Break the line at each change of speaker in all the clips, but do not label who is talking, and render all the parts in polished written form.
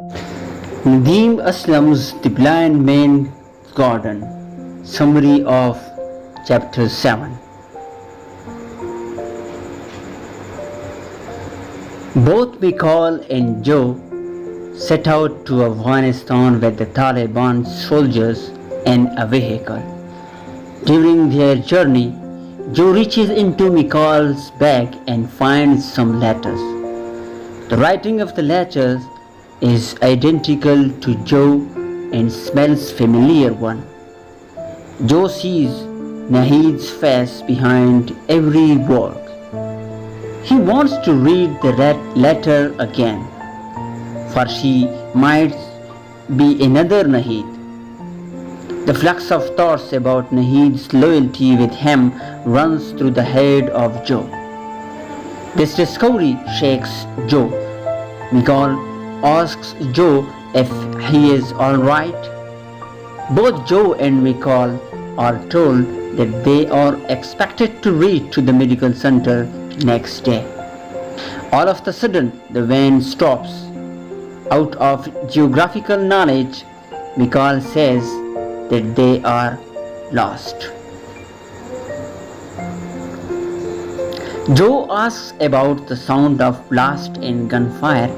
Nadeem Aslam's The Blind Man's Garden. Summary of chapter 7. Both Mikhail and Joe set out to Afghanistan with the Taliban soldiers in a vehicle. During their journey, Joe reaches into Mikhail's bag and finds some letters. The writing of the letters is identical to Joe and smells familiar one. Joe sees Nahid's face behind every word. He wants to read the letter again, for she might be another Nahid. The flux of thoughts about Nahid's loyalty with him runs through the head of Joe. This discovery shakes Joe. Mikhail asks Joe if he is alright. Both Joe and Mikhail are told that they are expected to reach to the medical center next day. All of a sudden, the van stops. Out of geographical knowledge, Mikhail says that they are lost. Joe asks about the sound of blast and gunfire,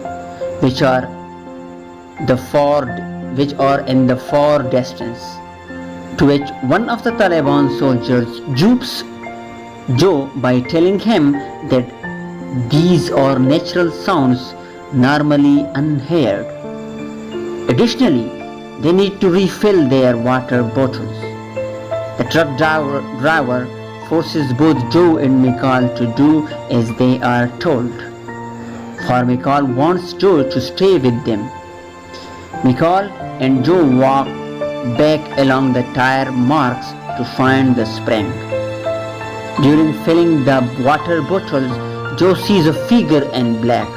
which are in the far distance, to which one of the Taliban soldiers dupes Joe by telling him that these are natural sounds normally unheard. Additionally, they need to refill their water bottles. The truck driver forces both Joe and Mikhail to do as they are told, for Mikhail wants Joe to stay with them. Mikhail and Joe walk back along the tire marks to find the spring. During filling the water bottles, Joe sees a figure in black,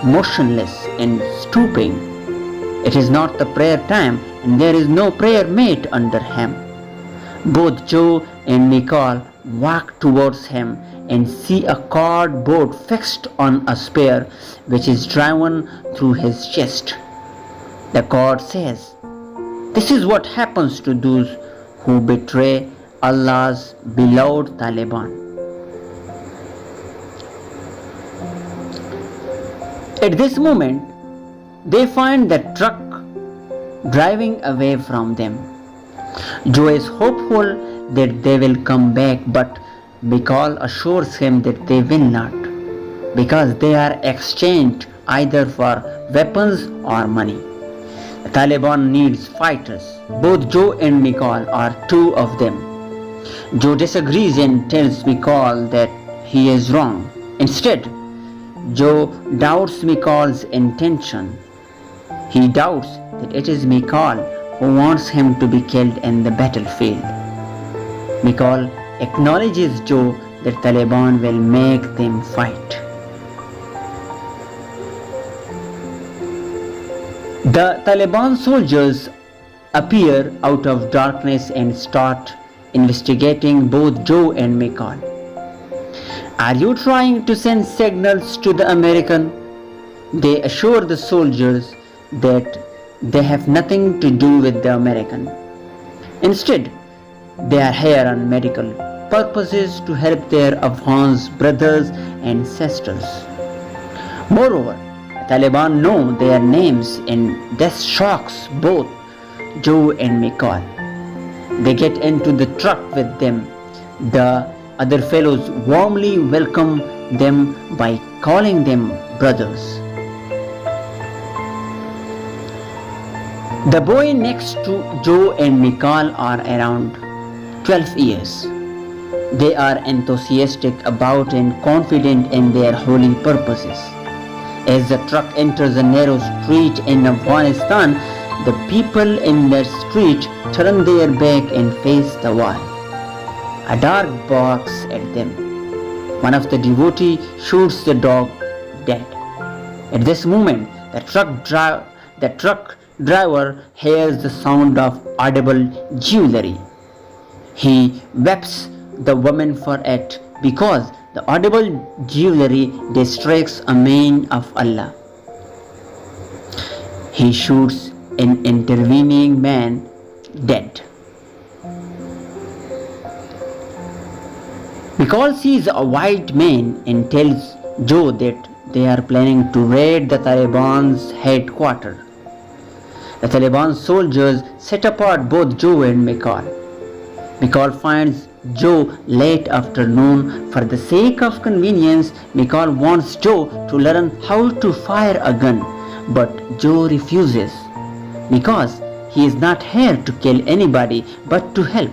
motionless and stooping. It is not the prayer time, and there is no prayer mat under him. Both Joe and Mikhail walk towards him and see a cardboard fixed on a spear which is driven through his chest. The card says, "This is what happens to those who betray Allah's beloved Taliban." At this moment, they find the truck driving away from them. Joe is hopeful that they will come back, but Mikhail assures him that they will not, because they are exchanged either for weapons or money. The Taliban needs fighters. Both Joe and Mikhail are two of them. Joe disagrees and tells Mikhail that he is wrong. Instead, Joe doubts Mikhail's intention. He doubts that it is Mikhail who wants him to be killed in the battlefield. Mikhail acknowledges Joe that Taliban will make them fight. The Taliban soldiers appear out of darkness and start investigating both Joe and Mikhail. "Are you trying to send signals to the American?" They assure the soldiers that they have nothing to do with the American. Instead, they are here on medical purposes to help their Afghan brothers and sisters. Moreover, the Taliban know their names, and this shocks both Joe and Mikhail. They get into the truck with them. The other fellows warmly welcome them by calling them brothers. The boy next to Joe and Mikhail are around 12 years. They are enthusiastic about and confident in their holy purposes. As the truck enters a narrow street in Afghanistan, the people in the street turn their back and face the wall. A dog barks at them. One of the devotees shoots the dog dead. At this moment, the truck driver hears the sound of audible jewelry. He whips the woman for it because the audible jewelry distracts a man of Allah. He shoots an intervening man dead. McCall sees a white man and tells Joe that they are planning to raid the Taliban's headquarters. The Taliban soldiers set apart both Joe and McCall. McCall finds Joe late afternoon. For the sake of convenience, McCall wants Joe to learn how to fire a gun, but Joe refuses because he is not here to kill anybody but to help.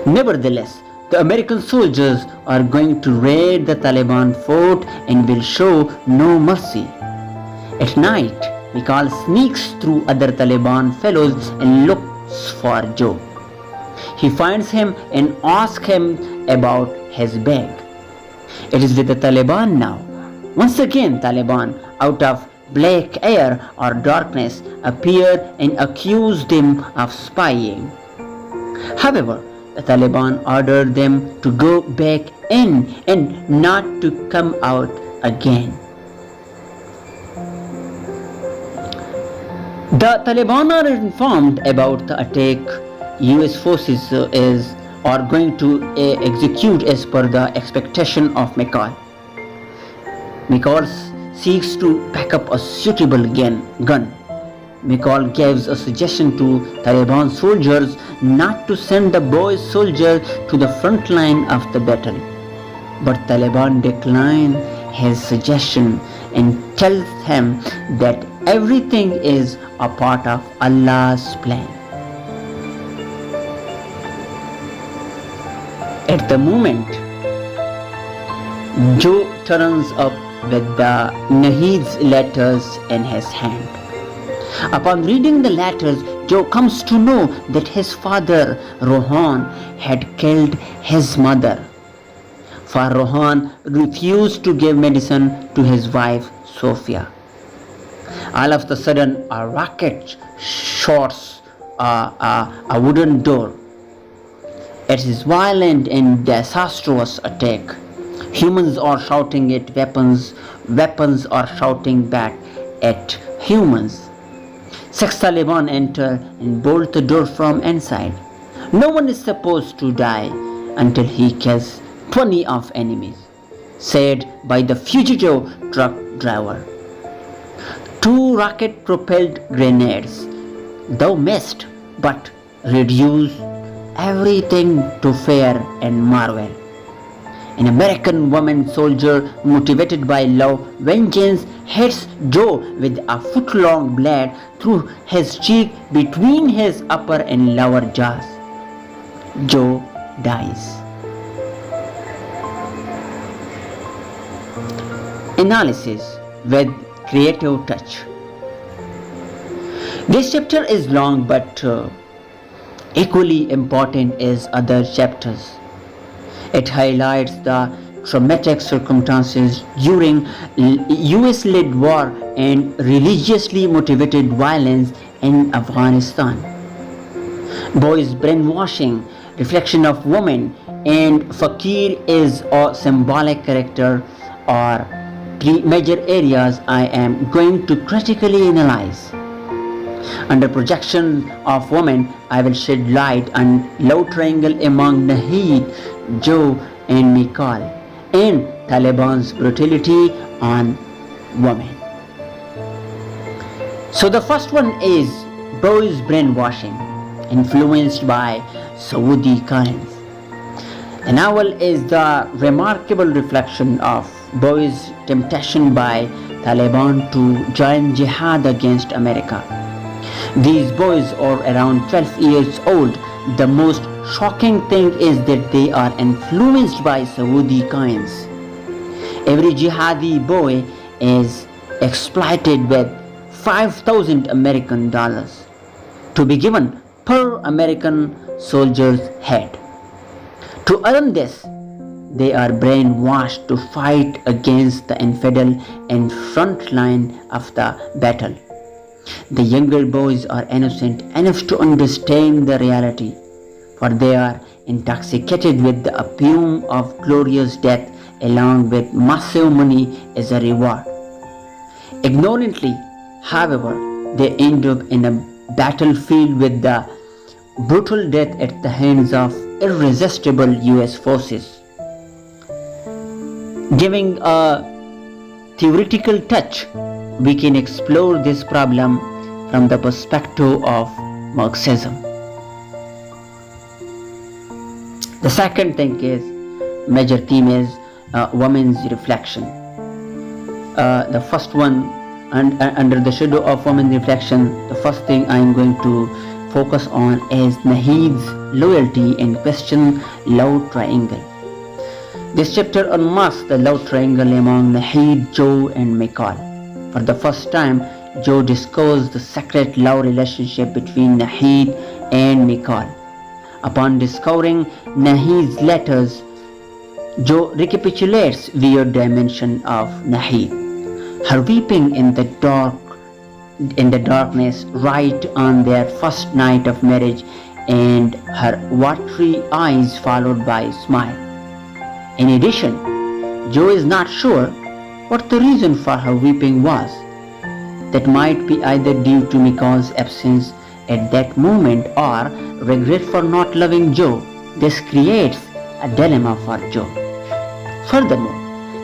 Nevertheless, the American soldiers are going to raid the Taliban fort and will show no mercy. At night, McCall sneaks through other Taliban fellows and looks for Joe. He finds him and asks him about his bag. It is with the Taliban now. Once again, Taliban, out of black air or darkness, appear and accuse them of spying. However, the Taliban ordered them to go back in and not to come out again. The Taliban are informed about the attack US forces are going to execute as per the expectation of McCall. McCall seeks to pack up a suitable gun. McCall gives a suggestion to Taliban soldiers not to send the boy soldier to the front line of the battle. But Taliban decline his suggestion and tells him that everything is a part of Allah's plan. At the moment, Joe turns up with the Nahid's letters in his hand. Upon reading the letters, Joe comes to know that his father, Rohan, had killed his mother. For Rohan refused to give medicine to his wife, Sophia. All of a sudden, a rocket shoots a wooden door. It is violent and disastrous attack. Humans are shouting at weapons. Weapons are shouting back at humans. 6 Taliban enter and bolt the door from inside. No one is supposed to die until he kills 20 of enemies, said by the fugitive truck driver. 2 rocket-propelled grenades, though missed, but reduced everything to fear and marvel. An American woman soldier, motivated by love, vengeance, hits Joe with a foot-long blade through his cheek between his upper and lower jaws. Joe dies. Analysis with creative touch. This chapter is long, but equally important as other chapters. It highlights the traumatic circumstances during US-led war and religiously motivated violence in Afghanistan. Boys' brainwashing, reflection of women, and Fakir is a symbolic character are 3 major areas I am going to critically analyze. Under projection of women, I will shed light on love triangle among Nahid, Joe and McCall, and Taliban's brutality on women. So the first one is boys' brainwashing, influenced by Saudi kinds. The novel is the remarkable reflection of boys' temptation by Taliban to join jihad against America. These boys are around 12 years old. The most shocking thing is that they are influenced by Saudi kinds. Every jihadi boy is exploited with $5,000 American to be given per American soldier's head. To earn this, they are brainwashed to fight against the infidel in front line of the battle. The younger boys are innocent enough to understand the reality, for they are intoxicated with the opium of glorious death along with massive money as a reward. Ignorantly, However, they end up in a battlefield with the brutal death at the hands of irresistible US forces. Giving a theoretical touch, we can explore this problem from the perspective of Marxism. The second thing is, major theme is women's reflection. The first one, under the shadow of women's reflection, the first thing I am going to focus on is Nahid's loyalty and question love triangle. This chapter unmasks the love triangle among Nahid, Joe and Michael. For the first time, Joe discovers the secret love relationship between Nahid and Michael. Upon discovering Nahid's letters, Joe recapitulates weird dimension of Nahid. Her weeping in the darkness right on their first night of marriage, and her watery eyes followed by a smile. In addition, Joe is not sure what the reason for her weeping was. That might be either due to Miko's absence at that moment or regret for not loving Joe. This creates a dilemma for Joe. Furthermore,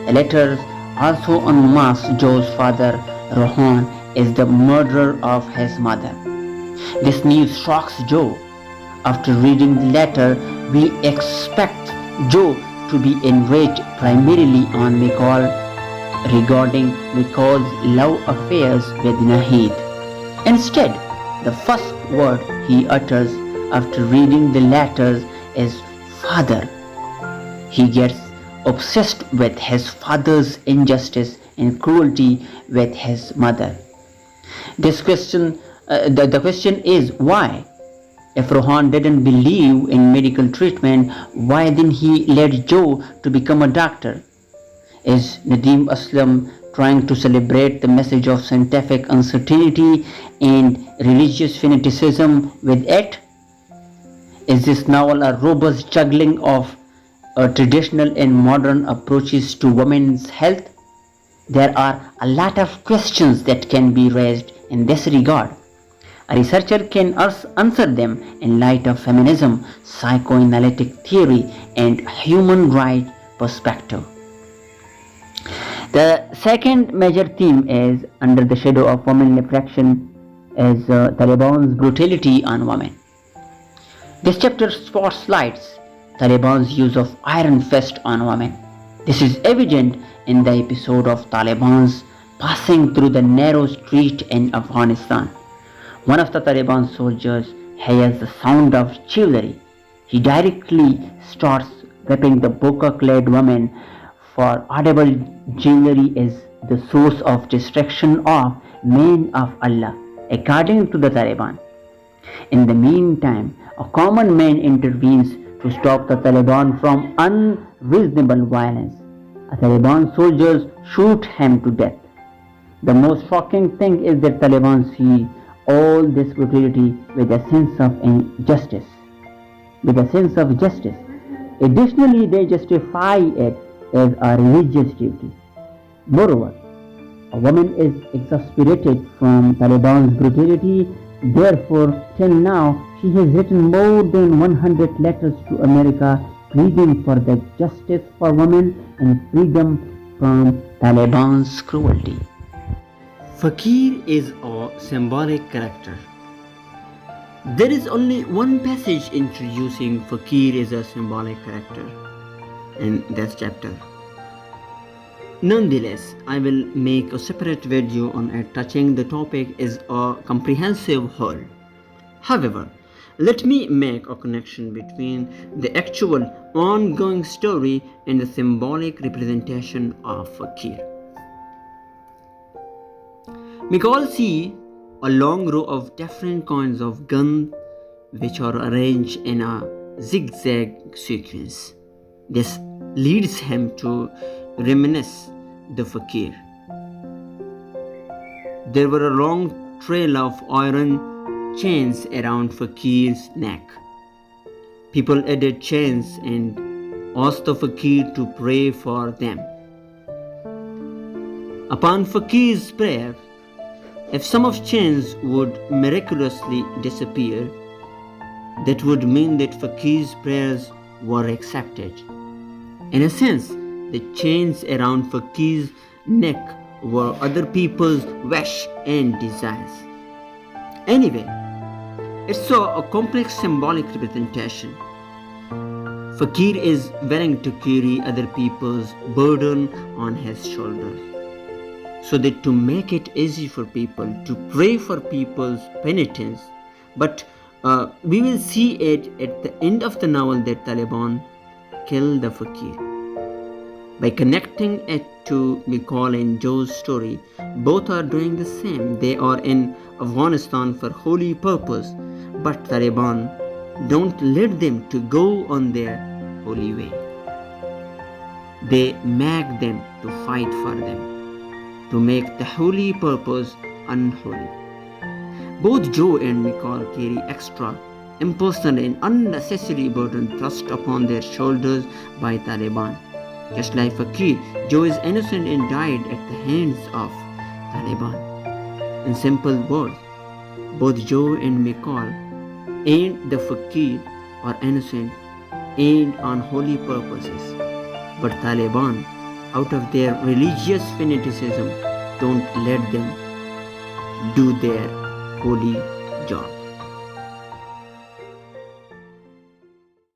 the letters also unmask Joe's father, Rohan, is the murderer of his mother. This news shocks Joe. After reading the letter, we expect Joe to be enraged primarily on Michael regarding Michael's love affairs with Nahid. Instead, the first word he utters after reading the letters is father. He gets obsessed with his father's injustice and cruelty with his mother. The question is why? If Rohan didn't believe in medical treatment, why didn't he let Joe to become a doctor? Is Nadeem Aslam trying to celebrate the message of scientific uncertainty and religious fanaticism with it? Is this novel a robust juggling of traditional and modern approaches to women's health? There are a lot of questions that can be raised in this regard. A researcher can answer them in light of feminism, psychoanalytic theory, and human rights perspective. The second major theme is, under the shadow of women reflection, is Taliban's brutality on women. This chapter spotlights Taliban's use of iron fist on women. This is evident in the episode of Taliban's passing through the narrow street in Afghanistan. One of the Taliban soldiers hears the sound of chivalry. He directly starts whipping the burqa-clad woman, for audible chivalry is the source of destruction of men of Allah, according to the Taliban. In the meantime, a common man intervenes to stop the Taliban from unreasonable violence. A Taliban soldiers shoot him to death. The most shocking thing is that Taliban see all this brutality with a sense of justice. Additionally, they justify it as a religious duty. Moreover, a woman is exasperated from Taliban's brutality. Therefore, till now, she has written more than 100 letters to America pleading for the justice for women and freedom from Taliban's cruelty. Fakir is a symbolic character. There is only one passage introducing Fakir as a symbolic character in this chapter. Nonetheless, I will make a separate video on it, touching the topic as a comprehensive whole. However, let me make a connection between the actual ongoing story and the symbolic representation of Fakir. We can see a long row of different kinds of guns which are arranged in a zigzag sequence. This leads him to reminisce the Fakir. There were a long trail of iron chains around Fakir's neck. People added chains and asked the Fakir to pray for them. Upon Fakir's prayer, If some of chains would miraculously disappear, that would mean that Fakir's prayers were accepted. In a sense, the chains around Fakir's neck were other people's wish and desires. Anyway, it's a complex symbolic representation. Fakir is willing to carry other people's burden on his shoulders, so that to make it easy for people to pray for people's penitence. But we will see it at the end of the novel that Taliban kill the Fakir. By connecting it to Mikhail and Joe's story, both are doing the same. They are in Afghanistan for holy purpose, but Taliban don't let them to go on their holy way. They make them to fight for them, to make the holy purpose unholy. Both Joe and Mikhail carry extra, impersonal and unnecessary burden thrust upon their shoulders by Taliban. Just like Fakir, Joe is innocent and died at the hands of Taliban. In simple words, both Joe and Mikhail and the Fakir are innocent and on holy purposes. But Taliban, out of their religious fanaticism, don't let them do their holy job.